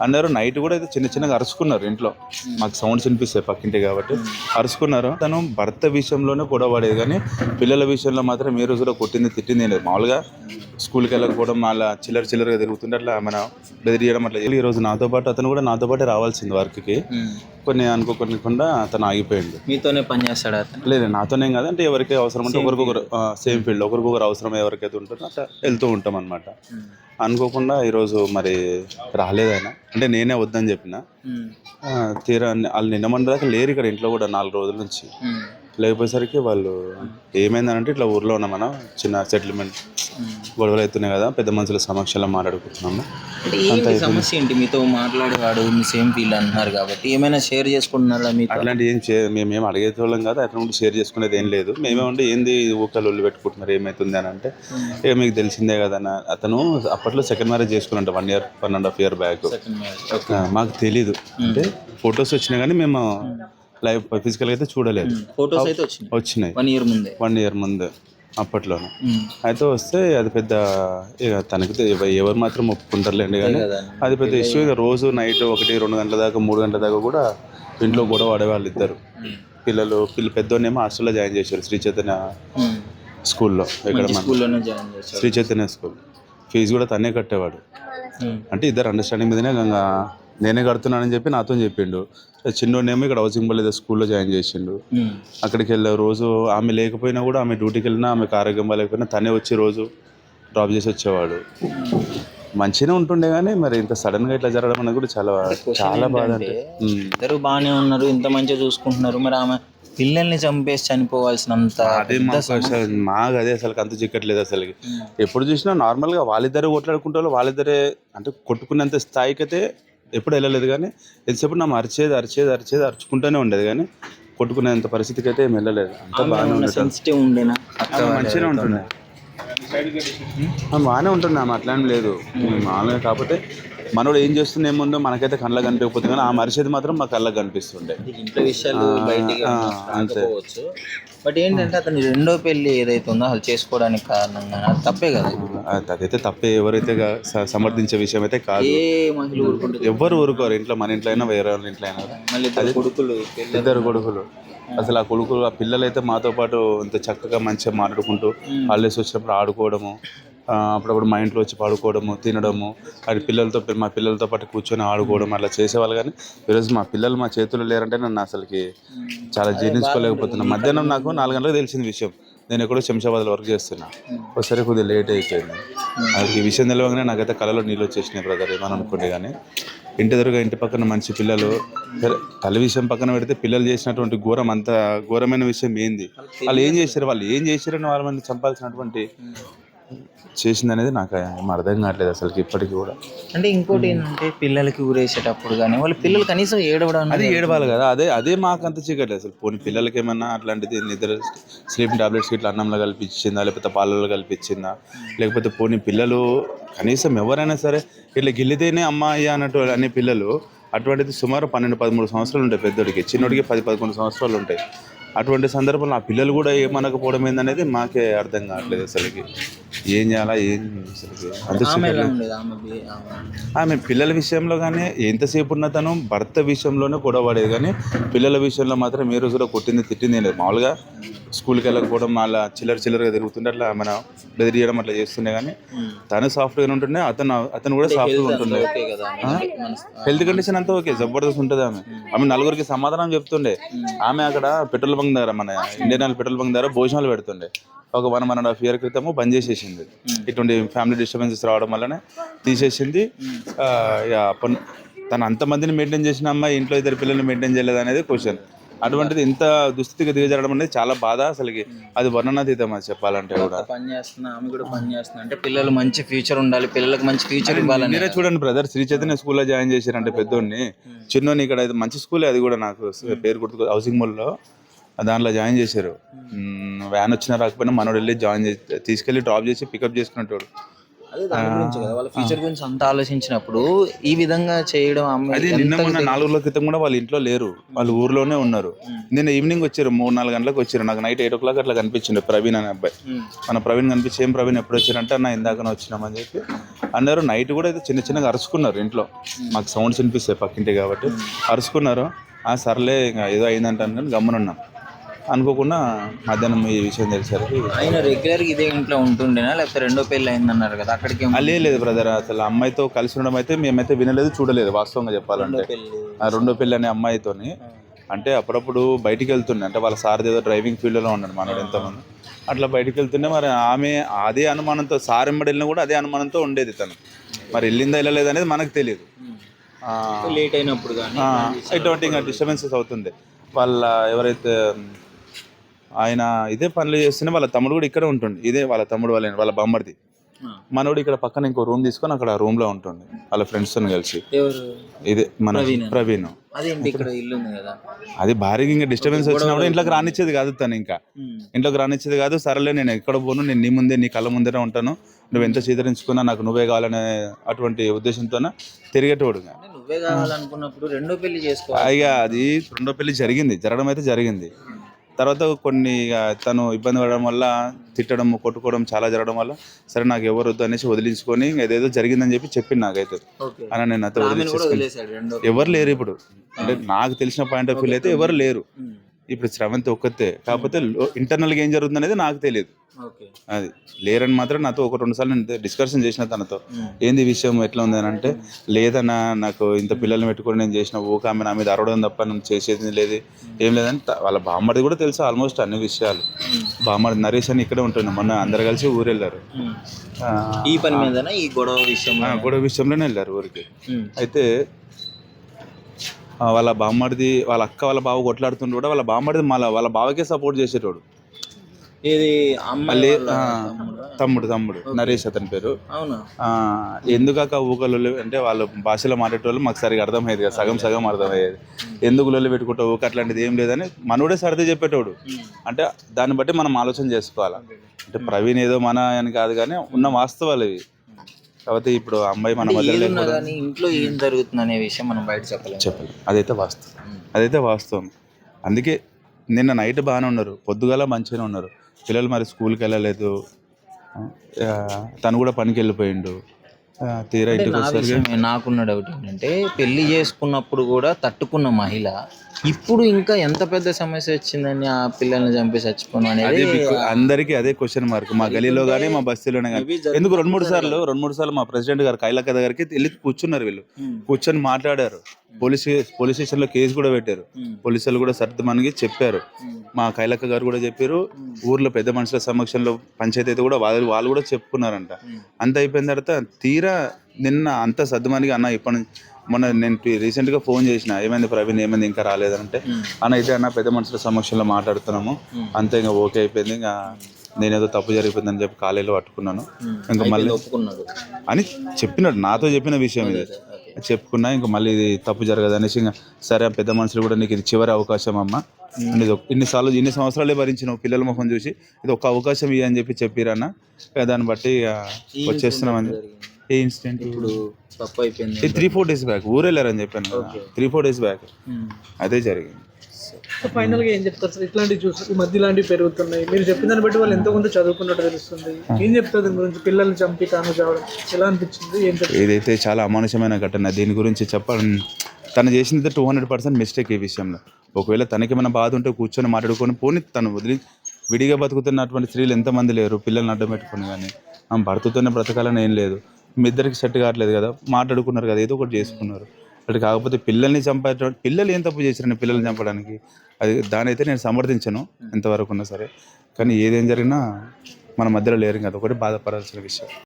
అన్నారు. నైట్ కూడా అయితే చిన్న చిన్నగా అరుచుకున్నారు ఇంట్లో. మాకు సౌండ్స్ వినిపిస్తాయి పక్కింటి కాబట్టి అరుచుకున్నారు. తను భర్త విషయంలోనే గొడవ పడేది కానీ పిల్లల విషయంలో మాత్రం ఏ రోజు కూడా కొట్టింది తిట్టింది లేదు. మామూలుగా స్కూల్కి వెళ్ళకపోవడం, అలా చిల్లరగా తిరుగుతుంటే అట్లా మన బెదిరియడం అట్లా. ఈరోజు నాతో పాటు అతను కూడా నాతో పాటే రావాల్సింది వర్క్కి. కొన్ని అనుకోకుండా అతను ఆగిపోయింది. మీతోనే పని చేస్తాడు అతను? లేదు, నాతోనేం కాదు, అంటే ఎవరికి అవసరం ఉంటే ఒకరికొకరు సేమ్ ఫీల్డ్ ఒకరికొకరు అవసరం ఎవరికైతే ఉంటుందో అట్లా వెళ్తూ ఉంటాం అనమాట. అనుకోకుండా ఈరోజు మరి రాలేదైనా, అంటే నేనే వద్దని చెప్పిన. తీరా వాళ్ళు నిన్న మొన్న దాకా లేరు ఇక్కడ ఇంట్లో కూడా 4 రోజుల నుంచి. లేకపోయేసరికి వాళ్ళు ఏమైందనంటే ఇట్లా ఊర్లో ఉన్నాం మనం, చిన్న సెటిల్మెంట్ గొడవలు అవుతున్నాయి కదా, పెద్ద మనుషుల సమక్షంలో మాట్లాడుకుంటున్నాము. సమస్య ఏంటి? మీతో మాట్లాడేవాడు మీ సేమ్ ఫీల్డ్ అంటున్నారు కాబట్టి ఏమైనా షేర్ చేసుకుంటున్నారా? మీకు అట్లాంటి మేమేం అడిగేటోళ్ళం కాదు, అట్లా ఉండి షేర్ చేసుకునేది ఏం లేదు. మేమే ఉండి ఏంది ఊకలు ఒళ్ళు పెట్టుకుంటున్నారు ఏమవుతుంది అని అంటే, ఇక మీకు తెలిసిందే కదా అతను అప్పట్లో సెకండ్ మ్యారేజ్ చేసుకున్నట్టు 1.5 year బ్యాక్. మాకు తెలీదు, అంటే ఫొటోస్ వచ్చినాయి కానీ మేము లైవ్ ఫిజికల్గా అయితే చూడలేదు. ఫొటోస్ అయితే వచ్చినాయి 1 year ముందే అప్పట్లోనే. అయితే వస్తే అది పెద్ద, ఇక తనకి ఎవరు మాత్రం ఒప్పుకుంటారులేండి కానీ అది పెద్ద ఇష్యూ. ఇక రోజు నైట్ 1-2 గంటల దాకా 3 గంటల దాకా కూడా ఇంట్లో గొడవ ఆడేవాళ్ళు ఇద్దరు. పిల్లలు పెద్దోన్నేమో హాస్టల్లో జాయిన్ చేశారు శ్రీ చైతన్య స్కూల్లో. ఇక్కడ మన శ్రీ చైతన్య స్కూల్ ఫీజు కూడా తనే కట్టేవాడు. అంటే ఇద్దరు అండర్స్టాండింగ్ మీదనే నేనే కడుతున్నానని చెప్పి నాతో చెప్పిండు. చిన్నోడేమో ఇక్కడ హౌసింగ్ బోర్డు స్కూల్లో జాయిన్ చేసిండు. అక్కడికి వెళ్ళే రోజు ఆమె లేకపోయినా కూడా, ఆమె డ్యూటీకి వెళ్ళినా, ఆమెకు ఆరోగ్యం లేకపోయినా తనే వచ్చి రోజు డ్రాప్ చేసి వచ్చేవాడు. మంచిగానే ఉంటుండే కానీ మరి ఇంత సడన్గా ఇట్లా జరగడం అనేది కూడా చాలా బాధ. అంటే ఇద్దరు బాగానే ఉన్నారు, ఇంత మంచిగా చూసుకుంటున్నారు, మరి ఆమె పిల్లల్ని చంపేసి చనిపోవాల్సినంత అదే మాకు అదే అసలు అంత చిక్కట్లేదు. అసలు ఎప్పుడు చూసినా నార్మల్గా వాళ్ళిద్దరే కొట్లాడుకుంటారు, వాళ్ళిద్దరే అంటే కొట్టుకునేంత స్థాయికి అయితే ఎప్పుడు వెళ్ళలేదు. కానీ ఎంతసేపు నా అరిచేది అరుచుకుంటూనే ఉండేది కానీ కొట్టుకునేంత పరిస్థితికి అయితే ఏం వెళ్ళలేదు. అంతా బాగానే ఉండేది, మంచిగానే ఉంటుండే, బాగానే ఉంటుంది. ఆమె అట్లా ఏం లేదు మామూలుగా. కాకపోతే మనోడు ఏం చేస్తున్నా ఏముందో మనకైతే కళ్ళకి కనిపించకపోతే కానీ ఆ మరిచేది మాత్రం మా కళ్ళకి కనిపిస్తుండే. ఇంట్లో విషయాలు అంతే. బట్ ఏంటంటే అతని రెండో పెళ్లి ఏదైతే ఉందో అసలు చేసుకోవడానికి కారణంగా అది తప్పే కదా. అదైతే తప్పే, ఎవరైతే సమర్థించే విషయం అయితే కాదు. ఎవరు ఊరుకోరు ఇంట్లో, మన ఇంట్లో అయినా వేరే వాళ్ళ ఇంట్లో అయినా. ఇద్దరు కొడుకులు అసలు ఆ పిల్లలు అయితే మాతో పాటు ఇంత చక్కగా మంచిగా మాట్లాడుకుంటూ హాలిడేస్ వచ్చినప్పుడు ఆడుకోవడము, అప్పుడప్పుడు మా ఇంట్లో వచ్చి పడుకోవడము, తినడము, అది మా పిల్లలతో పాటు కూర్చొని ఆడుకోవడం అట్లా చేసేవాళ్ళు. కానీ ఈరోజు మా పిల్లలు మా చేతుల్లో లేరంటే నన్ను అసలుకి చాలా జీర్ణించుకోలేకపోతున్నాను. మధ్యాహ్నం నాకు 4 గంటలకు తెలిసిన విషయం. నేను ఎక్కడో శంషాబాద్లో వర్క్ చేస్తున్నా, ఒకసారి కొద్దిగా లేట్ అయిపోయింది. అది ఈ విషయం తెలియగానే నాకైతే కళలో నీళ్ళు వచ్చేసినాయి బ్రదర్. ఏమని అనుకుంటే కానీ ఇంటి పక్కన మంచి పిల్లలు, తల్లి విషయం పక్కన పెడితే పిల్లలు చేసినటువంటి అంత ఘోరమైన విషయం ఏంది, వాళ్ళు ఏం చేశారని వాళ్ళ మంది చంపాల్సినటువంటి చేసింది అనేది నాకు ఏం అర్థం కావట్లేదు అసలు ఇప్పటికీ కూడా. అంటే ఇంకోటి ఏంటంటే పిల్లలకి ఊరేసేటప్పుడు కానీ వాళ్ళ పిల్లలు కనీసం ఏడవడం, అది ఏడవాలి కదా, అదే మాకు అంత చీకట్లేదు అసలు. పోనీ పిల్లలకి ఏమన్నా అట్లాంటిది నిద్ర స్లీపింగ్ టాబ్లెట్స్ ఇట్లా అన్నంలో కలిపించిందా, లేకపోతే పాలలో కలిపించిందా, లేకపోతే పోనీ పిల్లలు కనీసం ఎవరైనా సరే ఇట్లా గిల్లితేనే అమ్మాయి అన్నట్టు అనే పిల్లలు, అటువంటిది సుమారు 12-13 సంవత్సరాలు ఉంటాయి పెద్దోడికి, చిన్నోడికి 10-11 సంవత్సరాలు ఉంటాయి. అటువంటి సందర్భంలో ఆ పిల్లలు కూడా ఏమనకపోవడం ఏందనేది మాకే అర్థం కావట్లేదు అసలుకి. ఏం చేయాలా అసలుకి ఆమె పిల్లల విషయంలో కానీ ఎంతసేపు ఉన్న తను భర్త విషయంలోనే గొడవ పడేది కానీ పిల్లల విషయంలో మాత్రం ఏ రోజు కూడా కొట్టింది తిట్టింది లేదు. మామూలుగా స్కూల్కి వెళ్ళకపోవడం, అలా చిల్లరగా తిరుగుతుంటే అట్లా మన బెదిరియడం అట్లా చేస్తుండే కానీ తను సాఫ్ట్గా ఉంటుండే, అతను కూడా సాఫ్ట్గా ఉంటుండే. హెల్త్ కండిషన్ అంతా ఓకే, జబర్దస్త్ ఉంటుంది. ఆమె నలుగురికి సమాధానం చెప్తుండే. ఆమె అక్కడ పెట్రోల్ బంక్ దగ్గర, మన ఇండియన్ ఆయిల్ పెట్రోల్ బంక్ దగ్గర భోజనాలు పెడుతుండే. ఒక 1.5 year క్రితము బంద్ చేసేసింది. ఇటువంటి ఫ్యామిలీ డిస్టర్బెన్సెస్ రావడం వల్లనే తీసేసింది. తను అంతమందిని మెయింటైన్ చేసిన అమ్మాయి ఇంట్లో 2 పిల్లల్ని మెయింటైన్ చేయలేదు అనేది క్వశ్చన్. అటువంటిది ఇంత దుస్థితికి దిగజరడం అనేది చాలా బాధ అసలుకి. అది వర్ణనాతీతం అది చెప్పాలంటే కూడా. ఆమె కూడా పని చేస్తున్నా అంటే పిల్లలు మంచి ఫ్యూచర్ ఉండాలి, పిల్లలకు మంచి ఫ్యూచర్ ఇవ్వాలని. మీరే చూడండి బ్రదర్, శ్రీ చైతన్య స్కూల్లో జాయిన్ చేశారంటే పెద్దోడిని, చిన్నోని ఇక్కడ మంచి స్కూలే, అది కూడా నాకు పేరు గుర్తు, హౌసింగ్ బోర్డులో దాంట్లో జాయిన్ చేశారు. వ్యాన్ వచ్చినా రాకపోయినా మనోడు వెళ్ళి తీసుకెళ్ళి డ్రాప్ చేసి పికప్ చేసుకునేటోడు. అదే దాని గురించి కదా, వాళ్ళ ఫ్యూచర్ గురించి అంత ఆలోచించినప్పుడు ఈ విధంగా చేయడం అమ్మాయి అది నిన్న మొన్న 4 రోజుల క్రితం కూడా వాళ్ళ ఇంట్లో లేరు, వాళ్ళు ఊర్లోనే ఉన్నారు. నిన్న ఈవినింగ్ వచ్చారు, 3-4 గంటలకు వచ్చారు. నాకు నైట్ 8 o'clock అట్లా కనిపించింది ప్రవీణ్ అనే అబ్బాయి. మన ప్రవీణ్ కనిపించి ఏం ప్రవీణ్ ఎప్పుడు వచ్చారంటే అన్న ఇందాకనే వచ్చినామని చెప్పి అన్నారు. నైట్ కూడా అయితే చిన్నగా అరుచుకున్నారు ఇంట్లో, మాకు సౌండ్స్ వినిపిస్తాయి పక్కింటి కాబట్టి అరుచుకున్నారు. సర్లే ఇంకా ఏదో అయిందంటాను కానీ గమ్మునున్నాం. అనుకోకుండా మధ్యాహ్నం ఈ విషయం తెలిసరికి ఆయన రెగ్యులర్గా ఇదే ఇంట్లో ఉంటుండేనా లేకపోతే రెండో పెళ్ళి అయిందన్నారు కదా అక్కడికి? లేదు బ్రదర్, అసలు అమ్మాయితో కలిసి ఉండడం అయితే మేమైతే వినలేదు, చూడలేదు వాస్తవంగా చెప్పాలంటే. రెండో పెళ్ళి అనే అమ్మాయితోని అంటే అప్పుడప్పుడు బయటికి వెళ్తుండే, అంటే వాళ్ళ సార్ ఏదో డ్రైవింగ్ ఫీల్డ్లో ఉన్నాడు మనోడు ఎంతమంది, అట్లా బయటికి వెళ్తుండే. మరి ఆమె అదే అనుమానంతో, సార్ ఎంబడి వెళ్ళినా కూడా అదే అనుమానంతో ఉండేది తను. మరి వెళ్ళిందా వెళ్ళలేదు అనేది మనకు తెలియదు. లేట్ అయినప్పుడు కానీ ఇటువంటి ఇంకా డిస్టర్బెన్సెస్ అవుతుంది. వాళ్ళ ఎవరైతే ఆయన ఇదే పనులు చేస్తూనే వాళ్ళ తమ్ముడు కూడా ఇక్కడే ఉంటుంది. ఇదే వాళ్ళ తమ్ముడు వాళ్ళ బామ్మర్ది మనోడు ఇక్కడ పక్కన ఇంకో రూమ్ తీసుకొని అక్కడ ఆ రూమ్ లో ఉంటుంది వాళ్ళ ఫ్రెండ్స్ తో కలిసి. ఇదే మన ప్రవీణ్. అది భారీగా ఇంకా డిస్టర్బెన్స్ వచ్చినప్పుడు ఇంట్లోకి రానిచ్చేది కాదు తను, ఇంకా ఇంట్లోకి రానిచ్చేది కాదు. సరేలే నేను ఎక్కడ పోను, నేను నీ ముందే నీ కళ్ళ ముందే ఉంటాను, నువ్వు ఎంత చీదరించుకున్నా నాకు నువ్వే కావాలనే అటువంటి ఉద్దేశంతోనే తిరిగేటోడు. నువ్వే కావాలనుకున్నప్పుడు రెండో పెళ్లి చేసుకో. ఇక అది రెండో పెళ్లి జరగడం అయితే జరిగింది. తర్వాత కొన్ని తను ఇబ్బంది పడడం వల్ల తిట్టడం కొట్టుకోవడం చాలా జరగడం వల్ల సరే నాకు ఎవరు వద్దు అనేసి వదిలించుకొని ఏదేదో జరిగిందని చెప్పి చెప్పింది నాకైతే. అని నేను అతను వదిలించేసుకుని ఎవరు లేరు ఇప్పుడు, అంటే నాకు తెలిసిన పాయింట్ ఆఫ్ వ్యూ అయితే ఎవరు లేరు ఇప్పుడు. శ్రవంతి ఒక్కతే, కాకపోతే ఇంటర్నల్గా ఏం జరుగుతుంది అనేది నాకు తెలియదు. అది లేరని మాత్రం నాతో 1-2 సార్లు నేను డిస్కషన్ చేసిన తనతో, ఏంది విషయం ఎట్లా ఉంది అని అంటే, లేదన్నా నాకు ఇంత పిల్లల్ని పెట్టుకొని నేను చేసిన ఊక ఆమె నా మీద అరవడం తప్ప నేను చేసేది లేదు ఏం లేదని. వాళ్ళ బామ్మడిది కూడా తెలుసు ఆల్మోస్ట్ అన్ని విషయాలు. బామ్మడి నరేష్ అని ఇక్కడే ఉంటుంది, మొన్న అందరు కలిసి ఊరు వెళ్ళారు ఈ పని మీద, ఈ గొడవ విషయంలోనే వెళ్ళారు ఊరికి. అయితే వాళ్ళ బామ్మడిది వాళ్ళ అక్క వాళ్ళ బావ కొట్లాడుతుంటే కూడా వాళ్ళ బామ్మడిది మళ్ళీ వాళ్ళ బావకే సపోర్ట్ చేసేటోడు. ఇది మళ్ళీ తమ్ముడు నరేష్ అతని పేరు. ఎందుకక్క ఊకలు అంటే వాళ్ళ భాషలో మాట్లాడేటోళ్ళు మాకు సరిగా అర్థమయ్యేది కదా, సగం అర్థమయ్యేది. ఎందుకు లొల్లి పెట్టుకుంటావు ఊక అట్లాంటిది ఏం లేదని మనోడే సర్ది చెప్పేటోడు. అంటే దాన్ని బట్టి మనం ఆలోచన చేసుకోవాలి. అంటే ప్రవీణ్ ఏదో మన అని కాదు కానీ ఉన్న వాస్తవాలు ఇవి. కాబట్టి ఇప్పుడు అమ్మాయి మన మధ్య ఇంట్లో ఏం జరుగుతుంది అనే విషయం మనం బయట చెప్పాలి. అదైతే వాస్తవం. అందుకే నిన్న నైట్ బాగానే ఉన్నారు, పొద్దుగాల మంచిగానే ఉన్నారు. పిల్లలు మరి స్కూల్కి వెళ్ళలేదు, తను కూడా పనికి వెళ్ళిపోయిండు. తీరా ఇంటికి వచ్చేసరికి నాకున్న డౌట్ ఏంటంటే, పెళ్లి చేసుకున్నప్పుడు కూడా తట్టుకున్న మహిళ ఇప్పుడు ఇంకా ఎంత పెద్ద సమస్య వచ్చిందని ఆ పిల్లల్ని చంపి చచ్చిపోను అనేది అందరికీ అదే క్వశ్చన్ మార్క్. మా గలీలో కానీ మా బస్తీలోనే కానీ ఎందుకు 2-3 సార్లు మా ప్రెసిడెంట్ గారు కైలక్క దగ్గరికి వెళ్ళి కూర్చున్నారు. వీళ్ళు కూర్చొని మాట్లాడారు. పోలీస్ స్టేషన్లో కేసు కూడా పెట్టారు. పోలీసులు కూడా సర్దుమనిగి చెప్పారు. మా కైలక్క గారు కూడా చెప్పారు. ఊర్లో పెద్ద మనుషుల సమక్షంలో పంచాయతీ అయితే కూడా వాళ్ళు కూడా చెప్పుకున్నారంట. అంత అయిపోయిన తర్వాత తీరా నిన్న అంత సర్దుమనిగి అన్న ఇప్పటి నుంచి మొన్న నేను రీసెంట్గా ఫోన్ చేసిన, ఏమైంది ప్రవీణ్ ఏమైంది ఇంకా రాలేదంటే, అన్న అయితే అన్న పెద్ద మనుషుల సమక్షంలో మాట్లాడుతున్నాము అంతే, ఇంకా ఓకే అయిపోయింది, ఇంకా నేనేదో తప్పు జరిగిపోయిందని చెప్పి కాలేజీలో పట్టుకున్నాను ఇంకా మళ్ళీ అని చెప్పినాడు. నాతో చెప్పిన విషయం ఇది చెప్పుకున్నా. ఇంకా మళ్ళీ ఇది తప్పు జరగదు అనేసి ఇంకా సరే పెద్ద మనుషులు కూడా నీకు ఇది చివరి అవకాశం అమ్మ, ఇన్ని సంవత్సరాలే భరించినావు పిల్లల ముఖం చూసి, ఇది ఒక అవకాశం ఇవ్వ అని చెప్పిరన్న. దాన్ని బట్టి వచ్చేస్తున్నామని. ఏ ఇన్సిడెంట్ ఇప్పుడు తప్పు అయిపోయింది 3-4 days బ్యాక్ ఊరు వెళ్ళారని చెప్పాను కదా, 3-4 days బ్యాక్ అదే జరిగింది. ఫైనల్గా ఏం చెప్తారు సార్? ఇట్లాంటివి చూసి ఈ మధ్య ఇలాంటివి పెరుగుతున్నాయి, మీరు చెప్పిన దాన్ని బట్టి వాళ్ళు ఎంతో కొంత చదువుకున్నట్టు తెలుస్తుంది. ఏం చెప్తారు దీని గురించి? పిల్లల్ని చంపి తాను చావడం ఎలా అనిపించింది? ఏం చెప్తారు? ఇదైతే చాలా అమానుషమైన ఘటన. దీని గురించి చెప్పాలి, తను చేసింది 200% మిస్టేక్ ఈ విషయంలో. ఒకవేళ తనకేమైనా బాధ ఉంటే కూర్చొని మాట్లాడుకొని పోనీ, తను వదిలి విడిగా బతుకుతున్నటువంటి స్త్రీలు ఎంతమంది లేరు పిల్లల్ని అడ్డం పెట్టుకుని. కానీ భర్తతోనే బ్రతకాలని ఏం లేదు, మీ ఇద్దరికి సెట్ కావట్లేదు కదా, మాట్లాడుకున్నారు కదా, ఏదో ఒకటి చేసుకున్నారు. అటు కాకపోతే పిల్లల్ని చంపేటువంటి పిల్లలు ఏం తప్పు చేశారని పిల్లల్ని చంపడానికి, అది దాని అయితే నేను సమర్థించను ఎంతవరకు ఉన్నా సరే. కానీ ఏదేం జరిగినా మన మధ్యలో లేరు కదా, ఒకటి బాధపడాల్సిన విషయం.